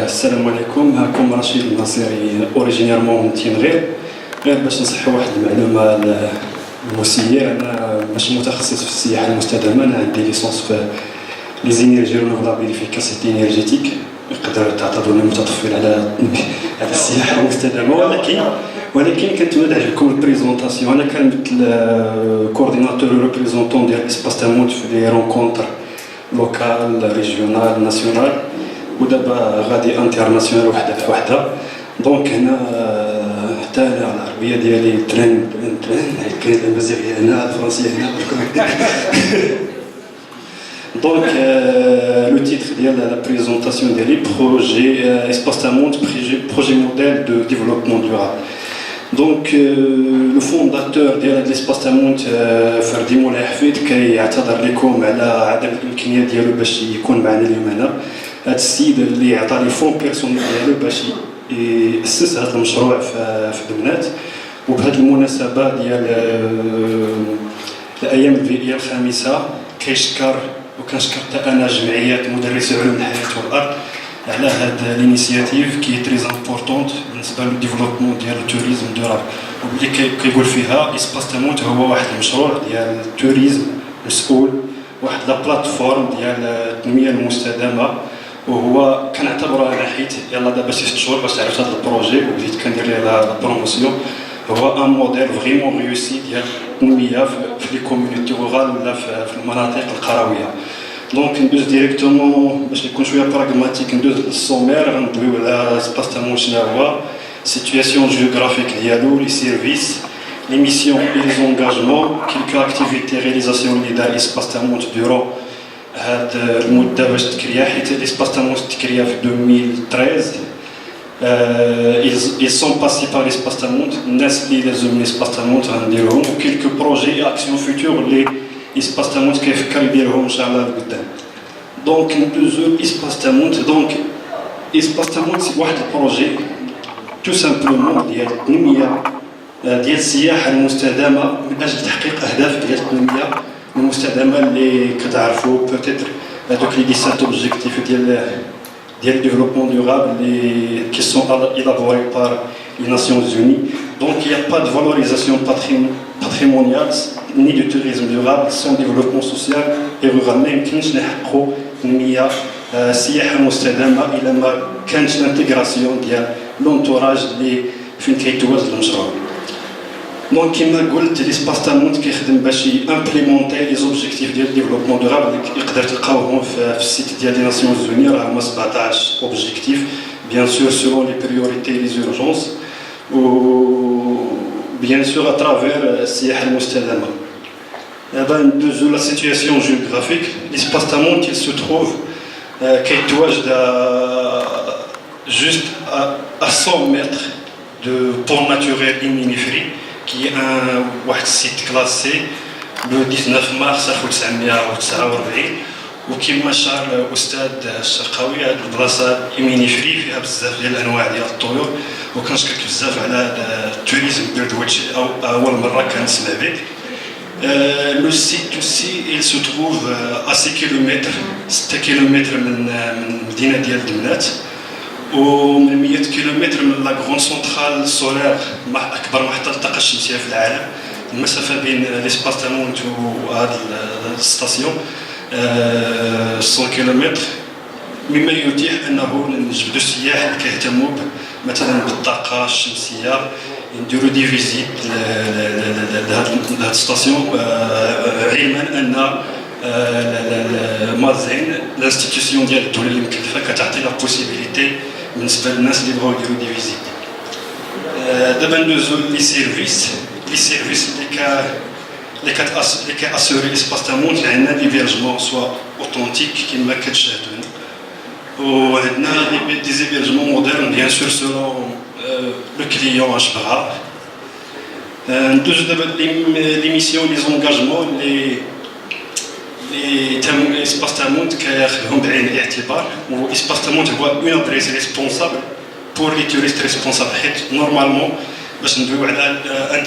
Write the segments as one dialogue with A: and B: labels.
A: السلام عليكم. معكم رشيد الناصري اوريجينيرمون من تينغير. غير باش نصحوا واحد المعلومه المسير، انا ماشي متخصص في السياحه المستدامه، انا عندي ليسونس في لي زينيرجي رونوفلابل في كاسيتي انرجيتيك. يقدر تعتبرني متطفل على السياحه المستدامه، ولكن كنتمنى تعجبكم البريزونطاسيون. انا كنمثل كورديناتور ريبريزونطون ديال اسباس تاموت في لي رونكونتر لوكال ريجيونال ناسيونال، ودابا غادي انترناسيونال وحده في وحده. دونك هنا حتى انا العربيه ديالي ترين كاين المزيغيه هنا الفرنسيه هنا. دونك لو تيتر ديال لا بريزونطاسيون ديالي بروجي اسباس تاموت، بروجي موديل دو ديفلوبمون دورابل. دونك لو فونداتور ديال هاد ليسباس تاموت فردي مولاي حفيد كيعتذر لكم على عدم الامكانيه ديالو باش يكون معنا اليوم هنا. هاد السيد اللي عطى لي فون بيرسونيل ديالو باش يأسس هذا المشروع في دمنات. وبهذه المناسبه ديال الايام البيئيه الخامسه كيشكر وكنشكر حتى انا جمعيات مدرسي علوم الحياه والارض على هاد الانيسياتيف كي تري امبورطونت بالنسبه للديفلوبمون ديال التوريزم دورابل، واللي كيقول فيها اسباس تاموت هو واحد المشروع ديال التوريزم مسؤول، واحد لا بلاتفورم ديال التنميه المستدامه. وهو كنعتبره انا حيت يلا دابا شي 6 شهور باش عرفت هذا البروجي وبديت كندير ليه لا بروموسيون. هو ان موديل فريمون ريوسي ديال التنميه في لي كوميونيتي رورال ولا في المناطق القرويه. دونك ندوز ديريكتومون باش نكون شويه براغماتيك، ندوز للسومير. غندويو على اسباس تاموت شنو هو، سيتوياسيون جيوغرافيك ديالو، لي سيرفيس، لي ميسيون اي لي زونغاجمون، كيلكو اكتيفيتي رياليزاسيون اللي دار اسباس تاموت دورون هاد المده باش تكريا، حيت اسباس تاموت تكريا في 2013. ils sont passés par l'espace تاموت، الناس اللي لازم من اسباس تاموت غنديرهم، وكيلكو بروجي اكسيون فيتور اللي اسباس تاموت كيفكر يديرهم ان شاء الله لقدام. دونك ندوزو اسباس تاموت. دونك اسباس تاموت واحد البروجي تو سامبلومون ديال التنميه ديال السياحه المستدامه من اجل تحقيق اهداف ديال التنميه المستدامه اللي كتعرفوا بوتيتر هذوك لي 17 اوبجيكتيف ديال développement durable qui sont élaborés par les Nations Unies. Donc il n'y a pas de valorisation patrimoniale ni de tourisme durable sans développement social et rural. ما يمكنش نحققوا تنميه سياحه مستدامه الا ما كانش الانتيغراسيون ديال لونتوراج اللي فين كيتواجد المشروع. دونك كما قلت ليسباس تاموت كيخدم باش امبليمونتي لي زوبجيكتيف ديال الديفلوبمون دورابل اللي يقدر تلقاوهم في السيت ديال لي ناسيونز زوني. راه هما 17 اوبجيكتيف بيان سور سولون لي بريوريتي لي زورجونس و بيان سور اترافير السياحه المستدامه. دابا ندوزو لا سيتوياسيون جيوغرافيك. ليسباس تاموت il se trouve كيتواجد juste à 100 mètres de pont naturel Iminifri, qui est un site classé le 19 mars 1949. وكما شار الاستاذ الشرقاوي هذه البلاصه إيمينيفري فيها بزاف ديال الانواع ديال الطيور، وكنشكرك بزاف على هذا التوريزم بيردويتش اول مره كنسمع به. لو سيت اوسي il se trouve à 6 كيلومتر من المدينه ديال دمنات، ومن 100 كيلومتر من لا غرون سونترال سولير، اكبر محطه الطاقه الشمسيه في العالم. المسافه بين ليسباس تاموت وهذه الستاسيون 100 كيلومتر، مما يتيح انه نجبدوا السياح اللي كيهتموا مثلا بالطاقه الشمسيه نديروا دي فيزيت لهاد الستاسيون، علما ان مازين الانستيتيوسيون ديال الدوله اللي مكلفه كتعطي لا بوسيبيليتي بالنسبه للناس اللي بغاو يديروا دي فيزيت. دابا ندوزو لي سيرفيس اللي كاسوري اسباس تاموت. عندنا ليبيرجمون سوا اوتونتيك كما كتشاهدون، وعندنا دي زيبيرجمون مودرن بيان سور سولون لو كليون اش بغا. ندوزو دابا لي ميسيون لي زونغاجمون اللي اسباس تاموت كياخذهم بعين الاعتبار. واسباس تاموت هو اون ادريس ريسبونسابل بور لي توريست ريسبونسابل، حيت نورمالمون باش ندويو على ان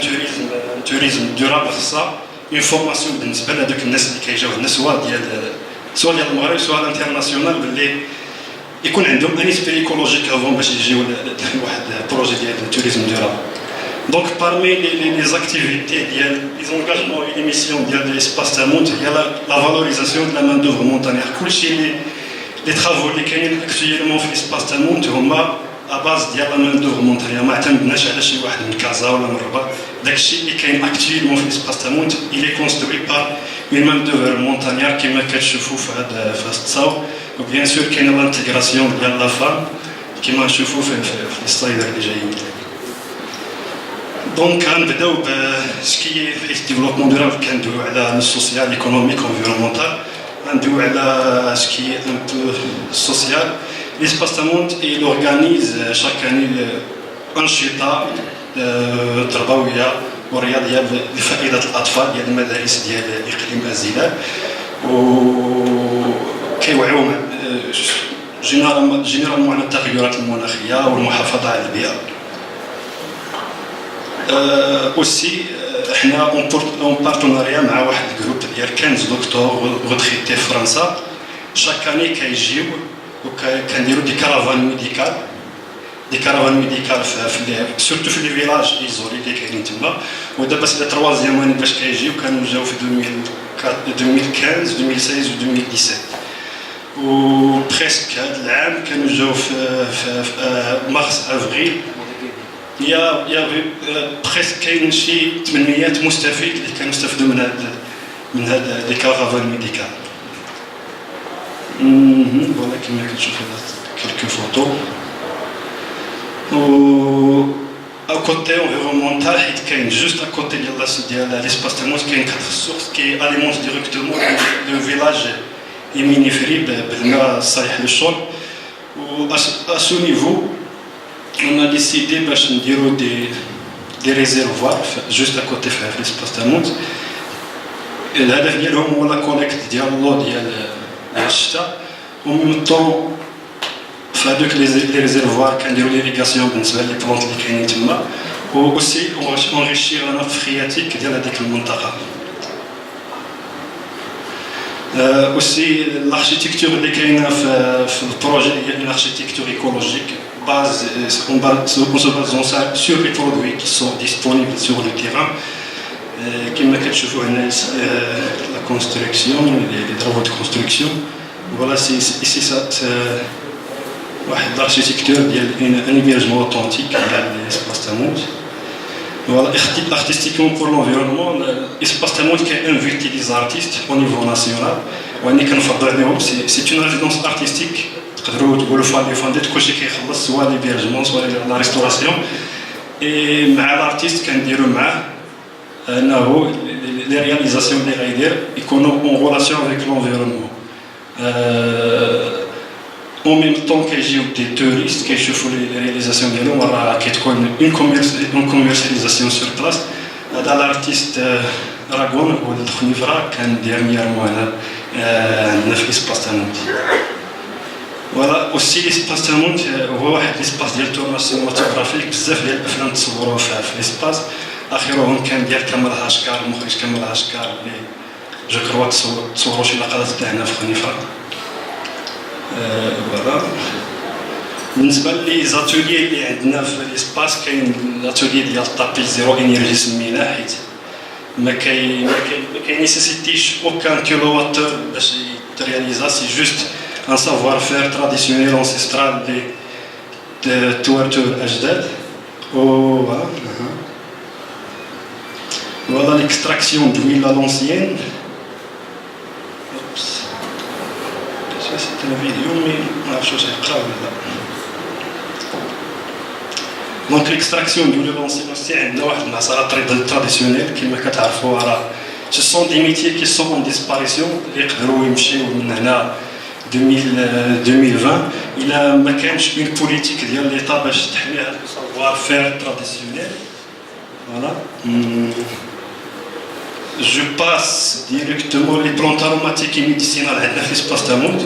A: توريزم دورابل خصها اون فورماسيون بالنسبه لهذوك الناس اللي كيجيو هنا، سواء ديال المغرب سواء الانترناسيونال، باللي يكون عندهم ان اسبري ايكولوجيك افون باش يجيو لواحد البروجي ديال التوريزم ديالها. دونك بارمي لي زاكتيفيتي ديال لي زونغاجمون اي لي ميسيون ديال ليسباس تامونت هي لا فالوريزاسيون دو لا مان دوفر مونتانيير. كلشي لي ترافو اللي كاينين اكتويلمون في ليسباس تامونت هما اباز ديال لا مان دوفر مونتانيير، ما اعتمدناش على شي واحد من كازا ولا من الرباط. داكشي اللي كاين اكتويلمون في ليسباس تامونت الي كونستروي بار اون مان دوفر مونتانيير كيما كتشوفوا في هذا التصاور. وبيان سور كاينه لانتيغراسيون ديال لا فام كيما نشوفوا في السلايد اللي جايين. دونك غنبداو بسكي في ديفلوبمون دورابل، كندويو على السوسيال ايكونوميك انفيرونمونتال، غندويو على سكي ان بو سوسيال. ليسباس تامونت il organise chaque année أنشطة تربوية ورياضية لفائدة الأطفال ديال المدارس ديال إقليم أزيلال، وكيوعيو جينيرالمون على التغيرات المناخية والمحافظة على البيئة. اوسي احنا اون بارتناريا مع واحد الجروب ديال 15 دكتور غوتريتي في فرنسا. شاك اني كيجيو وكنديروا دي كارافان ميديكال، في سورتو في لي فيلاج ايزولي اللي كاينين تما. ودابا سي لا تروازيام اني باش كيجيو، كانوا جاو في 2015 2016 و 2017 وبريسك هذا العام كانوا جاو في مارس افريل. يا بريسك كاين شي 800 مستفيد اللي كانوا استفدوا من هذا لي كارافان ميديكال. فوالا كما كتشوفوا كلكو فوتو. و ا كوتي انفيرونمونتال حيت كاين جوست ا كوتي ديال ليسباس تامونت كاين 4 سورس كي اليمونت ديريكتومون لو فيلاج يمينيفري بالماء الصالح للشرب. و ا سو نيفو on a décidé باش نديرو دي ريزيرفوار جوست ا كوتي في ليسباس تامونت. الهدف ديالهم هو لا كوليكت ديال لو ديال الشتاء، ومن طون في هذوك لي ريزيرفوار كنديرو ليريغاسيون بالنسبه لي بلونط اللي كاينين تما، و اوسي اونريشير لا نافط فرياتيك ديال هذيك المنطقه. اوسي الاركيتكتور اللي كاينه في البروجي هي اون اركيتكتور ايكولوجيك base, on se base sur les produits qui sont disponibles sur le terrain. Comme vous voyez, la construction, les travaux de construction. Voilà, ici l'architecture d'un hébergement authentique à l'espace Tamout. Voilà, artistiquement pour l'environnement, l'espace Tamout qui invite les artistes au niveau national. C'est une résidence artistique. تقدروا تقولوا فانديت كلشي كيخلص سواء ليبيرجمون سواء لا ريستوراسيون. اي مع الارتيست كنديروا معاه انه لي رياليزاسيون اللي غيدير يكونوا اون ريلاسيون افيك لونفيرونمون. اون ميم طون كيجيو دي توريست كيشوفوا لي رياليزاسيون ديالهم، راه كتكون اون كوميرسياليزاسيون سور بلاص. هذا الارتيست راغون ولد خنيفره كان ديرنييرمون هنا عندنا في اسباس تامونت. فوالا اوسي ليسباس تامونت هو واحد ليسباس ديال تورناج سينماتوغرافيك. بزاف ديال الافلام تصوروا في ليسباس، اخرهم كان ديال كمال هاشكار، المخرج كمال هاشكار اللي جو كروا تصوروا شي لقطات تاعنا في خنيفره. فوالا بالنسبه لي زاتوليي اللي عندنا في ليسباس، كاين لاتوليي ديال الطابي زيرو انرجي سميناه، حيت ما كاينيسيتيش اوكان كيلوواتور باش يترياليزا، سي جوست un savoir-faire traditionnel ancestral de توارتو الأجداد. Voilà. Voilà l'extraction d'huile à l'ancienne. C'est une vidéo, mais on a chose à écrire. Donc l'extraction d'huile à l'ancienne, c'est un masara traditionnel qui m'a كتعرفوا راه ce sont des métiers qui sont en disparition اللي يقدروا يمشيو من هنا 2020. il a ما كانش une politique ديال ليطا باش تحمي هذا السافوار فير تراديسيونيل. فوالا جو باس ديريكتومون لي بلونت اروماتيك ميديسينال عندنا في اسباس تامونت.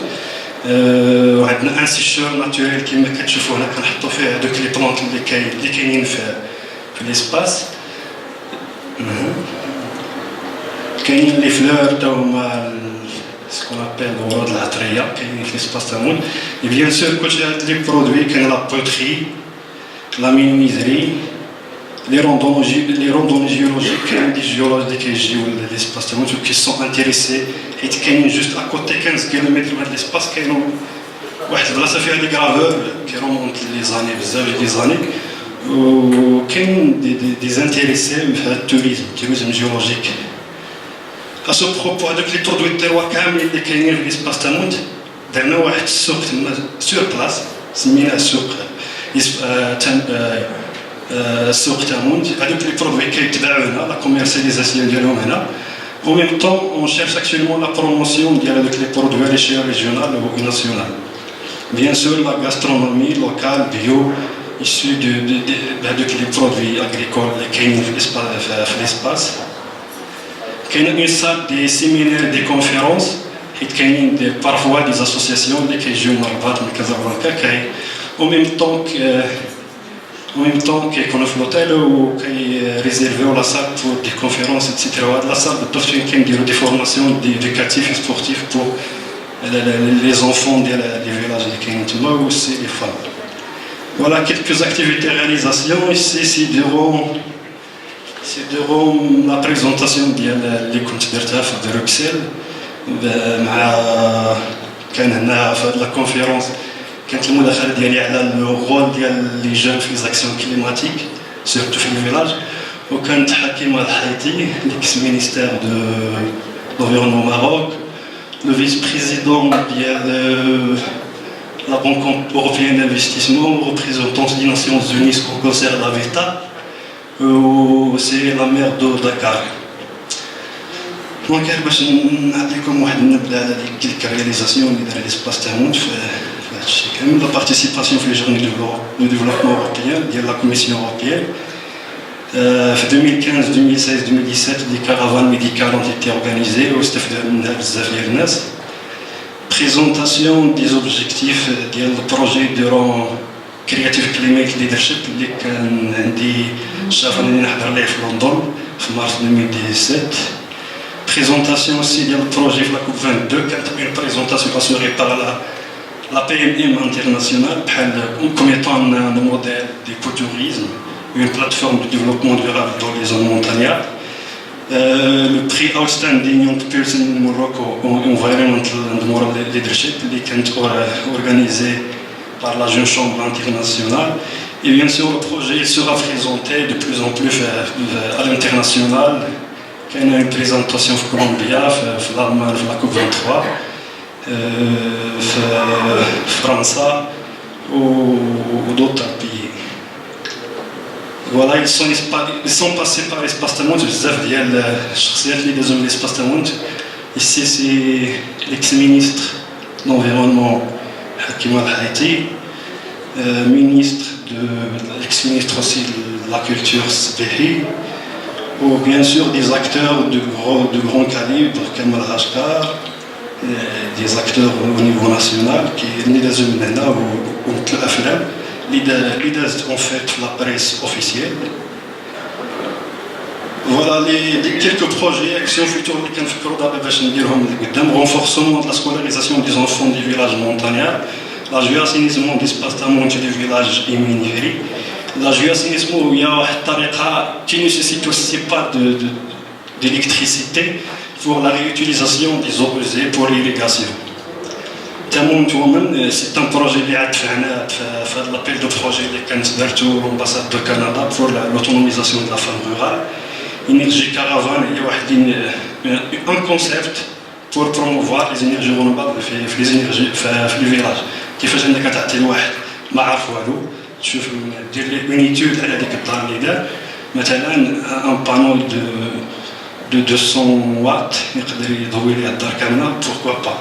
A: وعندنا ان سيشور ناتوريل كما كتشوفوا هنا كنحطوا فيه هذوك لي بلونت اللي كاينين في الاسباس. كاينين لي فلور تا هما ce qu'on appelle le roi de la Tréa, qui est l'espace Tamoun. Et bien sûr, côté les produits, comme la poterie, la menuiserie, les randonnées géologiques, des géologues qui jouent l'espace Tamoun, qui sont intéressés, et qui sont juste à côté 15 km de l'espace, qui ont ça fait des graveurs qui remontent les années, des années, qui ont des intéressés au tourisme géologique. À ce propos, avec les produits de terroir كاملين اللي كاينين في l'espace Tamout, درنا واحد السوق تما sur place, سميناه سوق تاموت. هذوك لي برودوي كيتباعوا هنا، لا كوميرسياليزاسيون ديالهم هنا. Au même temps, on cherche actuellement la promotion avec les produits à l'échelle régionale ou nationale. Bien sûr, la gastronomie locale, bio, issue des produits agricoles qui sont dans l'espace. Il y a une salle des séminaires, des conférences, et parfois des associations qui jouent à Rabat, à Casablanca, en même temps qu'on a l'hôtel ou qui est réservé à la salle pour des conférences, etc. La salle de des formations éducatives et sportives pour les enfants des villages de Kenituma ou aussi les femmes. Voilà quelques activités et réalisations. Ici, c'est durant la présentation de l'écoute de Bruxelles. كان هنا في la conférence كانت المداخله ديالي على الرول ديال لي جون في ليزاكسيون كليماتيك سورتو في الفيلاج وكانت حكيمه الحيطي ليكس مينيستير دو l'environnement Maroc, le vice-président de la Banque européenne d'investissement, représentant des Nations Unies au concert de l'Aveta, c'est la maire de Dakar. Donc, باش نعطيكم واحد النبذه على quelques réalisations اللي دار l'espace Tamout في هذا الشيء كامل. La participation في les journées de développement européen ديال la Commission européenne. في 2015, 2016, 2017 des caravanes médicales ont été organisées واستفدوا منها بزاف ديال الناس. Présentation des objectifs ديال البروجي durant Creative Climate Leadership اللي كان عندي الشرف انني نحضر ليه في لندن في مارس 2017. Présentation aussi du projet de la COP22, une présentation assurée par la PMM internationale comme étant un modèle d'écotourisme, une plateforme de développement durable dans les zones montagnardes. Le prix Outstanding Young Person in Morocco Environmental and Moral Leadership qui est organisé par la Jeune Chambre internationale. Et bien sûr, le projet sera présenté de plus en plus à l'international. Il y a une présentation en Colombie, en Allemagne, la COP23, en France ou d'autres pays. Voilà, ils sont passés par l'espace Tamout, بزاف ديال الشخصيات اللي دازوا من l'espace Tamout. Ici, c'est l'ex-ministre de l'Environnement, Hakima Al-Haïti, l'ex-ministre aussi de la Culture, Sbehi, ou bien sûr des acteurs de grand calibre comme Al-Hashkar, des acteurs au niveau national qui sont là ou l'Afrique, l'idée en fait la presse officielle. Voilà les quelques projets, actions futures qui ont fait renforcement de la scolarisation des enfants des villages montagnards, la assainissement des espaces Tamout des villages immigrés. La assainissement, il y a une tariqa qui ne nécessite aussi pas d'électricité pour la réutilisation des eaux usées pour l'irrigation. Tamout, c'est un projet qui a fait l'appel de projet de l'ambassade de Canada pour l'autonomisation de la femme rurale. Énergie caravane, il y a un concept pour promouvoir les énergies renouvelables dans les villages. Qui fait que tu as ما عارف والو تشوف دير لي اون ايتود على هذيك الدار اللي دار مثلا ان بانو دو 200 واط يقدر يضوي ليه الدار كامله بوركوا با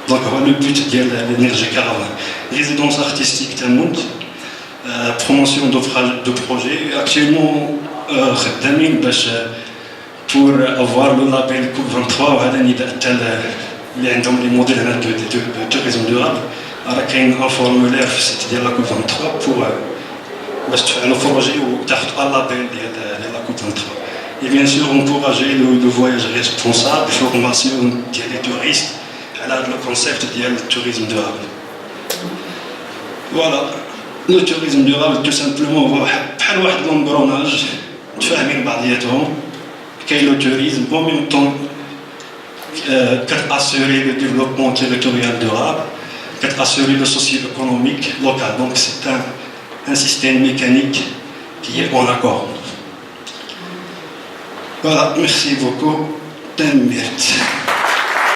A: دونك هو لو بوت ديال الانرجي كارافان ريزيدونس ارتستيك تاموت بروموسيون دو بروجي اكشيلمون خدامين باش pour avoir le label COP23 وهذا نداء تاع اللي عندهم لي موديل هنا دو tourisme durable. راه كاين ان فورمولير في السيت ديال لا كوب 23 بور باش تفعلوا بروجي وتاخذوا لابيل ديال لا كوب 23. Et bien sûr encourager le voyage responsable, formation des touristes le concept du tourisme durable. Voilà, le tourisme durable tout simplement هو بحال واحد l'engrenage متفاهمين بعضياتهم. كاين le tourisme en même temps assurer le développement territorial durable, assurer le socio-économique local. Donc c'est un système mécanique qui est en accord. Voilà, merci beaucoup. 10 minutes.